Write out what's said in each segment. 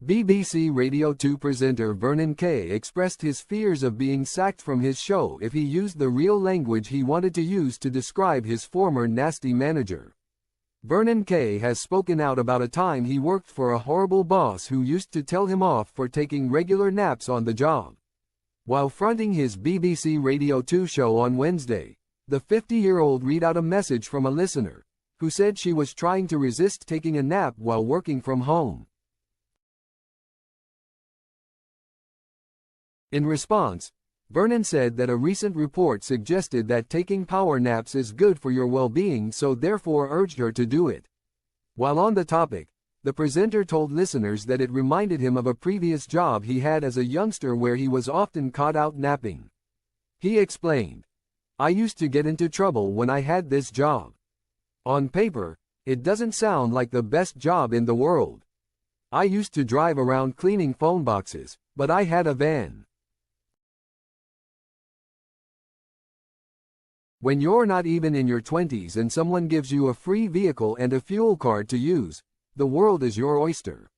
BBC Radio 2 presenter Vernon Kay expressed his fears of being sacked from his show if he used the real language he wanted to use to describe his former nasty manager. Vernon Kay has spoken out about a time he worked for a horrible boss who used to tell him off for taking regular naps on the job. While fronting his BBC Radio 2 show on Wednesday, the 50-year-old read out a message from a listener, who said she was trying to resist taking a nap while working from home. In response, Vernon said that a recent report suggested that taking power naps is good for your well-being, so therefore urged her to do it. While on the topic, the presenter told listeners that it reminded him of a previous job he had as a youngster where he was often caught out napping. He explained, "I used to get into trouble when I had this job. On paper, it doesn't sound like the best job in the world. I used to drive around cleaning phone boxes, but I had a van. When you're not even in your 20s and someone gives you a free vehicle and a fuel card to use, the world is your oyster."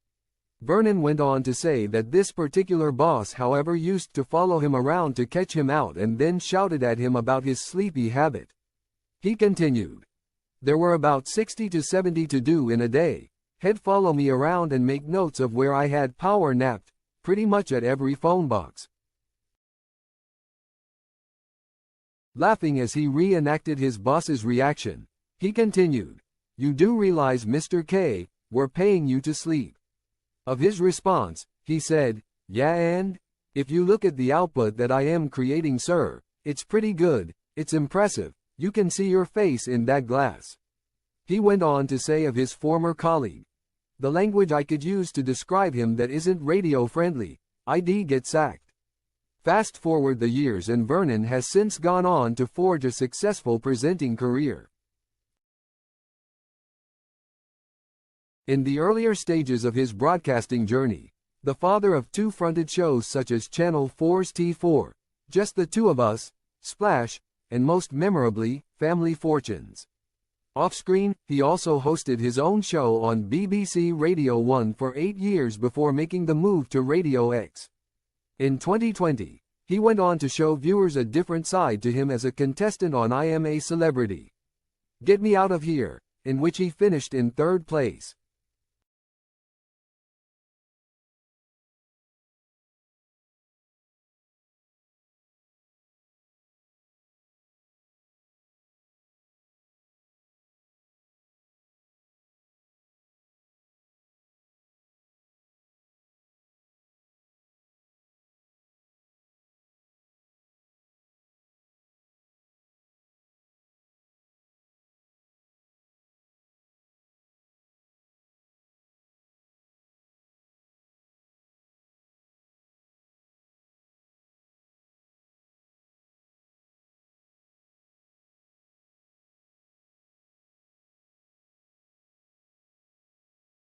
Vernon went on to say that this particular boss, however, used to follow him around to catch him out and then shouted at him about his sleepy habit. He continued, "There were about 60 to 70 to do in a day. He'd follow me around and make notes of where I had power napped, pretty much at every phone box." Laughing as he reenacted his boss's reaction, he continued, "You do realize, Mr. K, we're paying you to sleep." Of his response, he said, "Yeah, and if you look at the output that I am creating, sir, it's pretty good, it's impressive, you can see your face in that glass." He went on to say of his former colleague, "The language I could use to describe him that isn't radio-friendly, I'd get sacked." Fast forward the years and Vernon has since gone on to forge a successful presenting career. In the earlier stages of his broadcasting journey, the father of two fronted shows such as Channel 4's T4, Just the Two of Us, Splash, and most memorably, Family Fortunes. Off-screen, he also hosted his own show on BBC Radio 1 for 8 years before making the move to Radio X. In 2020, he went on to show viewers a different side to him as a contestant on I Am a Celebrity. Get Me Out of Here, in which he finished in third place.